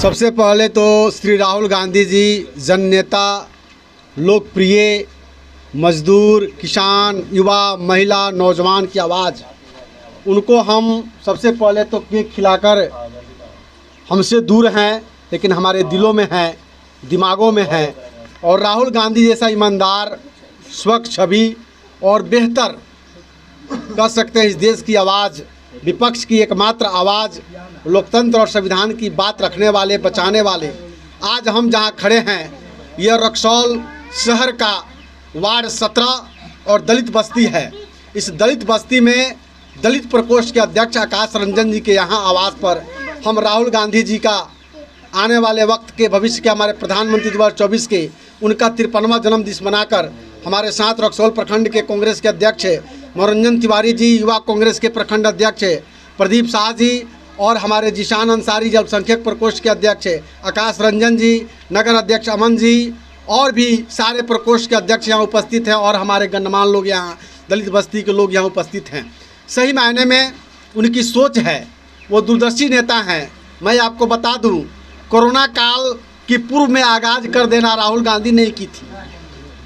सबसे पहले तो श्री राहुल गांधी जी जननेता, लोकप्रिय, मजदूर, किसान, युवा, महिला, नौजवान की आवाज़, उनको हम सबसे पहले तो केक खिलाकर, हमसे दूर हैं लेकिन हमारे दिलों में हैं, दिमागों में हैं। और राहुल गांधी जैसा ईमानदार, स्वच्छ छवि और बेहतर कह सकते हैं इस देश की आवाज़, विपक्ष की एकमात्र आवाज़, लोकतंत्र और संविधान की बात रखने वाले, बचाने वाले। आज हम जहां खड़े हैं यह रक्सौल शहर का वार्ड 17 और दलित बस्ती है। इस दलित बस्ती में दलित प्रकोष्ठ के अध्यक्ष आकाश रंजन जी के यहाँ आवास पर हम राहुल गांधी जी का आने वाले वक्त के भविष्य के हमारे प्रधानमंत्री 2024 के उनका 53वां जन्मदिन मनाकर हमारे साथ रक्सौल प्रखंड के कांग्रेस के अध्यक्ष मनोरंजन तिवारी जी, युवा कांग्रेस के प्रखंड अध्यक्ष प्रदीप शाह जी और हमारे जिशान अंसारी जी अल्पसंख्यक प्रकोष्ठ के अध्यक्ष आकाश रंजन जी, नगर अध्यक्ष अमन जी और भी सारे प्रकोष्ठ के अध्यक्ष यहाँ उपस्थित हैं और हमारे गणमान्य लोग यहाँ दलित बस्ती के लोग यहाँ उपस्थित हैं। सही मायने में उनकी सोच है, वो दूरदर्शी नेता हैं। मैं आपको बता दूं, कोरोना काल की पूर्व में आगाज़ कर देना राहुल गांधी ने की थी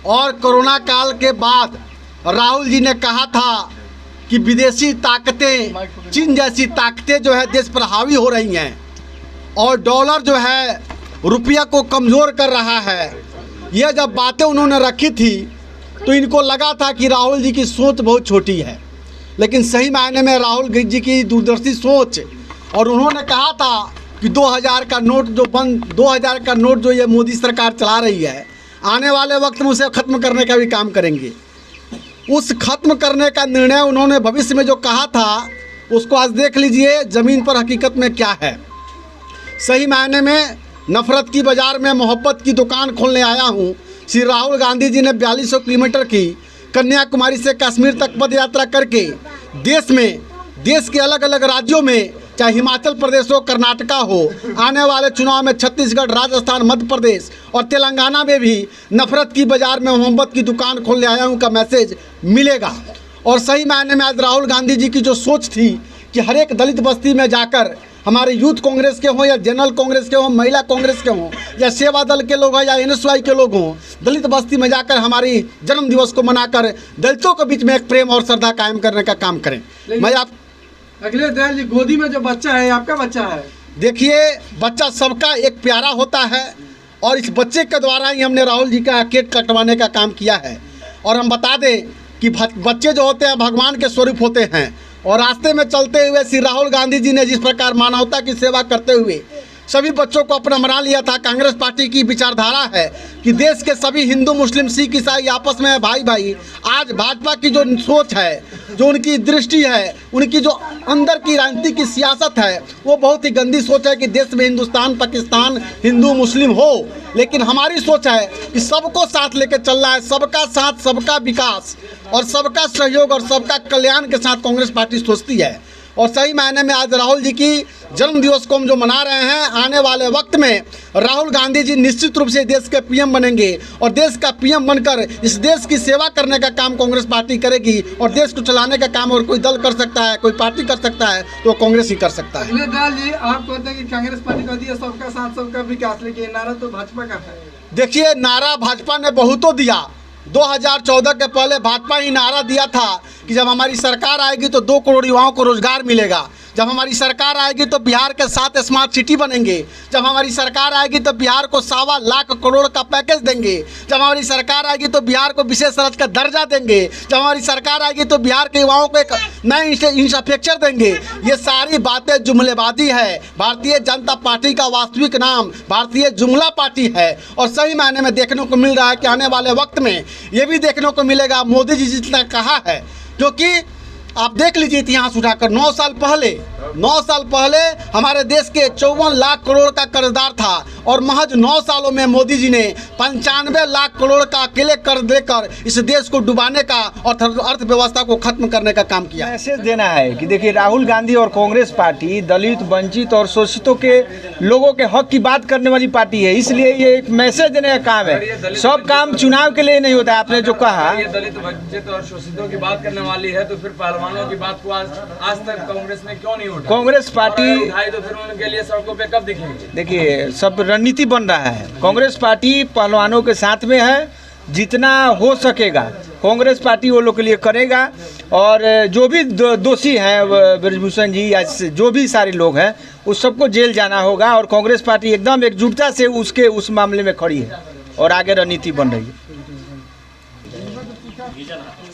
और कोरोना काल के बाद राहुल जी ने कहा था कि विदेशी ताकतें, चीन जैसी ताकतें जो है देश पर हावी हो रही हैं और डॉलर जो है रुपया को कमज़ोर कर रहा है। यह जब बातें उन्होंने रखी थी तो इनको लगा था कि राहुल जी की सोच बहुत छोटी है, लेकिन सही मायने में राहुल जी की दूरदर्शी सोच, और उन्होंने कहा था कि 2000 का नोट जो ये मोदी सरकार चला रही है, आने वाले वक्त में उसे ख़त्म करने का भी काम करेंगे। उस ख़त्म करने का निर्णय उन्होंने भविष्य में जो कहा था उसको आज देख लीजिए ज़मीन पर हकीकत में क्या है। सही मायने में नफ़रत की बाज़ार में मोहब्बत की दुकान खोलने आया हूँ। श्री राहुल गांधी जी ने 4200 किलोमीटर की कन्याकुमारी से कश्मीर तक पद यात्रा करके देश के अलग अलग राज्यों में, चाहे हिमाचल प्रदेश हो, कर्नाटका हो, आने वाले चुनाव में छत्तीसगढ़, राजस्थान, मध्य प्रदेश और तेलंगाना में भी नफ़रत की बाज़ार में मोहब्बत की दुकान खोलने आया हूँ का मैसेज मिलेगा। और सही मायने में आज राहुल गांधी जी की जो सोच थी कि हर एक दलित बस्ती में जाकर, हमारे यूथ कांग्रेस के हों या जनरल कांग्रेस के हों, महिला कांग्रेस के हों या सेवा दल के लोग हों या NSY के लोग हों, दलित बस्ती में जाकर हमारी जन्म दिवस को मनाकर दलितों के बीच में एक प्रेम और श्रद्धा कायम करने का काम करें। मैं आप अखिलेश दयाल जी, गोदी में जो बच्चा है आपका बच्चा है। देखिए, बच्चा सबका एक प्यारा होता है और इस बच्चे के द्वारा ही हमने राहुल जी का केक कटवाने का काम किया है। और हम बता दें कि बच्चे जो होते हैं भगवान के स्वरूप होते हैं और रास्ते में चलते हुए श्री राहुल गांधी जी ने जिस प्रकार मानवता की सेवा करते हुए सभी बच्चों को अपना बना लिया था। कांग्रेस पार्टी की विचारधारा है कि देश के सभी हिंदू, मुस्लिम, सिख, ईसाई आपस में भाई भाई। आज भाजपा की जो सोच है, जो उनकी दृष्टि है, उनकी जो अंदर की राजनीति की सियासत है, वो बहुत ही गंदी सोच है कि देश में हिंदुस्तान, पाकिस्तान, हिंदू, मुस्लिम हो। लेकिन हमारी सोच है कि सबको साथ लेकर चलना है, सबका साथ, सबका विकास और सबका सहयोग और सबका कल्याण के साथ कांग्रेस पार्टी सोचती है। और सही मायने में आज राहुल जी की जन्म दिवस को हम जो मना रहे हैं, आने वाले वक्त में राहुल गांधी जी निश्चित रूप से देश के PM बनेंगे और देश का PM बनकर इस देश की सेवा करने का काम कांग्रेस पार्टी करेगी। और देश को चलाने का काम और कोई दल कर सकता है, कोई पार्टी कर सकता है तो कांग्रेस ही कर सकता है। अखिलेश दयाल जी, आप कहते हैं कि कांग्रेस पार्टी कहती है सबका साथ, सबका विकास, लेकिन नारा तो भाजपा का है। देखिए, नारा भाजपा ने बहुतों दिया। 2014 के पहले भाजपा ही नारा दिया था कि जब हमारी सरकार आएगी तो 2 करोड़ युवाओं को रोजगार मिलेगा। जब हमारी सरकार आएगी तो बिहार के 7 स्मार्ट सिटी बनेंगे। जब हमारी सरकार आएगी तो बिहार को 1.25 लाख करोड़ का पैकेज देंगे। जब हमारी सरकार आएगी तो बिहार को विशेष राज्य का दर्जा देंगे। जब हमारी सरकार आएगी तो बिहार के युवाओं को एक नए इंफ्रास्ट्रक्चर देंगे। ये सारी बातें जुमलेबाजी है। भारतीय जनता पार्टी का वास्तविक नाम भारतीय जुमला पार्टी है। और सही मायने में देखने को मिल रहा है कि आने वाले वक्त में ये भी देखने को मिलेगा, मोदी जी जितना कहा है, क्योंकि आप देख लीजिए इतिहास उठाकर 9 साल पहले हमारे देश के 54 लाख करोड़ का कर्जदार था और महज 9 सालों में मोदी जी ने 95 लाख करोड़ का अकेले कर्ज देकर इस देश को डुबाने का और अर्थव्यवस्था को खत्म करने का काम किया। मैसेज देना है कि देखिए, राहुल गांधी और कांग्रेस पार्टी दलित, वंचित और शोषितों के लोगों के हक की बात करने वाली पार्टी है, इसलिए ये एक मैसेज देने का काम है। सब काम चुनाव के लिए नहीं होता है। आपने जो कहा दलित, वंचित और शोषितों की बात करने वाली है तो फिर पहलवानों की बात को आज तक कांग्रेस ने क्यों नहीं कांग्रेस पार्टी तो फिर उनके लिए सड़कों पे कब दिखेंगे? देखिए सब रणनीति बन रहा है। कांग्रेस पार्टी पहलवानों के साथ में है, जितना हो सकेगा कांग्रेस पार्टी वो लोग के लिए करेगा। और जो भी दोषी हैं ब्रजभूषण जी या जो भी सारे लोग हैं उस सबको जेल जाना होगा। और कांग्रेस पार्टी एकदम एकजुटता से उस मामले में खड़ी है और आगे रणनीति बन रही है।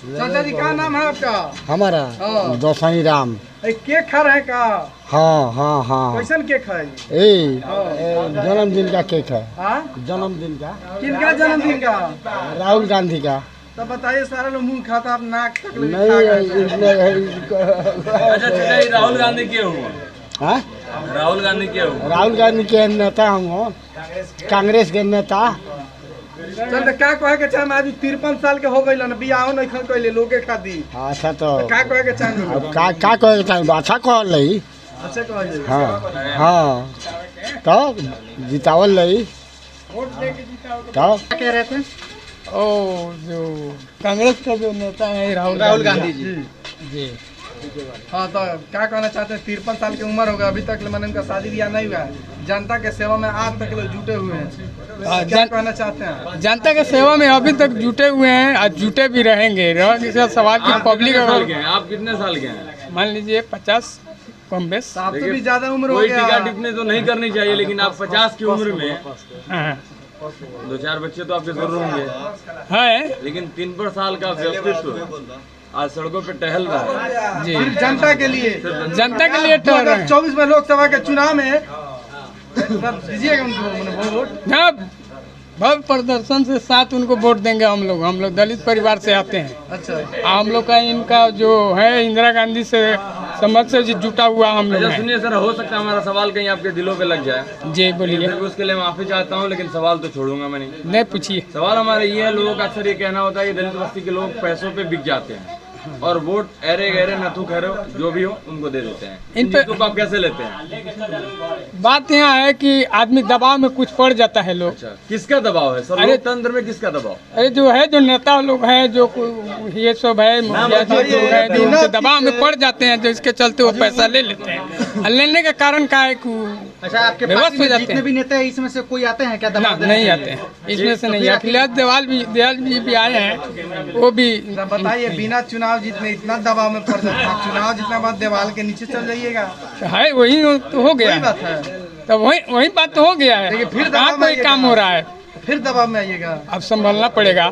चाचा जी क्या नाम है आपका? हमारा हाँ। दोसाई राम। केक खा रहे का? हाँ हाँ हाँ। कैसन केक है? जन्मदिन का केक है। हाँ? जन्मदिन का। किनका जन्मदिन का? राहुल गांधी का। तो बताइए सारा लोग मुंह खाता, आप नाक तक नहीं अच्छा चाचा, ये राहुल गांधी क्यों हुआ? हाँ? राहुल गांधी क्यों हुआ? राहुल गांधी के नेता हम कांग्रेस के नेता। चल तो क्या कहे के चाहे? आज 53 साल के हो गई ना, बियाहो नहीं खन कैले लोगे खादी। अच्छा तो क्या कहे के चाहे? अब का कहे के चाहे? अच्छा कहल रही। अच्छा कहे। हाँ हाँ तो जितावल रही तो कह रहे थे ओ जो कांग्रेस का जो नेता है राहुल गांधी जी। हाँ, तो क्या कहना चाहते हैं? 53 साल की उम्र होगा, अभी तक मैंने उनका शादी ब्याह नहीं हुआ है, जनता के सेवा में आज तक लोग जुटे हुए हैं। क्या कहना चाहते हैं? जनता के सेवा में अभी तक जुटे हुए हैं और जुटे भी रहेंगे। इसका सवाल की पब्लिक साल के हैं आप? कितने साल के हैं? मान लीजिए 50 कम बेस। आपसे भी ज्यादा उम्र हो कोई गया। टीका टिप्पणी तो नहीं करनी चाहिए, लेकिन आप 50 की उम्र में हाँ, 2-4 बच्चे तो आपके जरूर होंगे, है लेकिन 3 साल का व्यक्तित्व आज सड़कों पे टहल रहा है। जी। सिर्फ जनता के लिए। जनता के लिए टहल रहे हैं। 2024 में लोकसभा के चुनाव में तब दीजिएगा उनको वोट। हाँ, भव्य प्रदर्शन से साथ उनको वोट देंगे। हम लोग दलित परिवार से आते हैं। अच्छा, हम लोग का इनका जो है इंदिरा गांधी से समझ से जुटा हुआ हम लोग अच्छा हैं। सुनिए सर, हो सकता है हमारा सवाल कहीं आपके दिलों पे लग जाए, जी बोलिए। फिर भी उसके लिए माफी चाहता हूँ, लेकिन सवाल तो छोड़ूंगा मैं नहीं। पूछिए। सवाल हमारा ये है, लोगों का अक्सर ये कहना होता है कि दलित बस्ती के लोग पैसों पे बिक जाते हैं और वोट अरे गहरे नथु खैरो जो भी हो उनको दे देते हैं। इन चीजों को आप कैसे लेते हैं? बात यहाँ है कि आदमी दबाव में कुछ पड़ जाता है लोग। अच्छा, किसका दबाव है सर? लोकतंत्र में किसका दबाव? अरे जो है जो नेता लोग हैं जो ये सब है मुखिया जी लोग हैं जो उनके दबाव में पड़ जाते हैं, जो इसके चलते वो पैसा ले लेते हैं। और लेने के कारण का है कि अच्छा आपके बेबस हो जाते जितने हैं। भी नेता है इसमें से कोई आते हैं क्या? ना, नहीं आते हैं इसमें से नहीं। अखिलेश दयाल भी आए हैं, वो भी। बताइए, बिना चुनाव जीतने इतना दबाव में पड़ जाता है, चुनाव जितना बाद दीवार के नीचे चल जाइएगा। है वही तो हो गया वही बात है। तब वही बात तो हो गया है। लेकिन फिर कहाँ दबाव में कोई काम हो रहा है? फिर दबाव में आइएगा। अब संभलना पड़ेगा।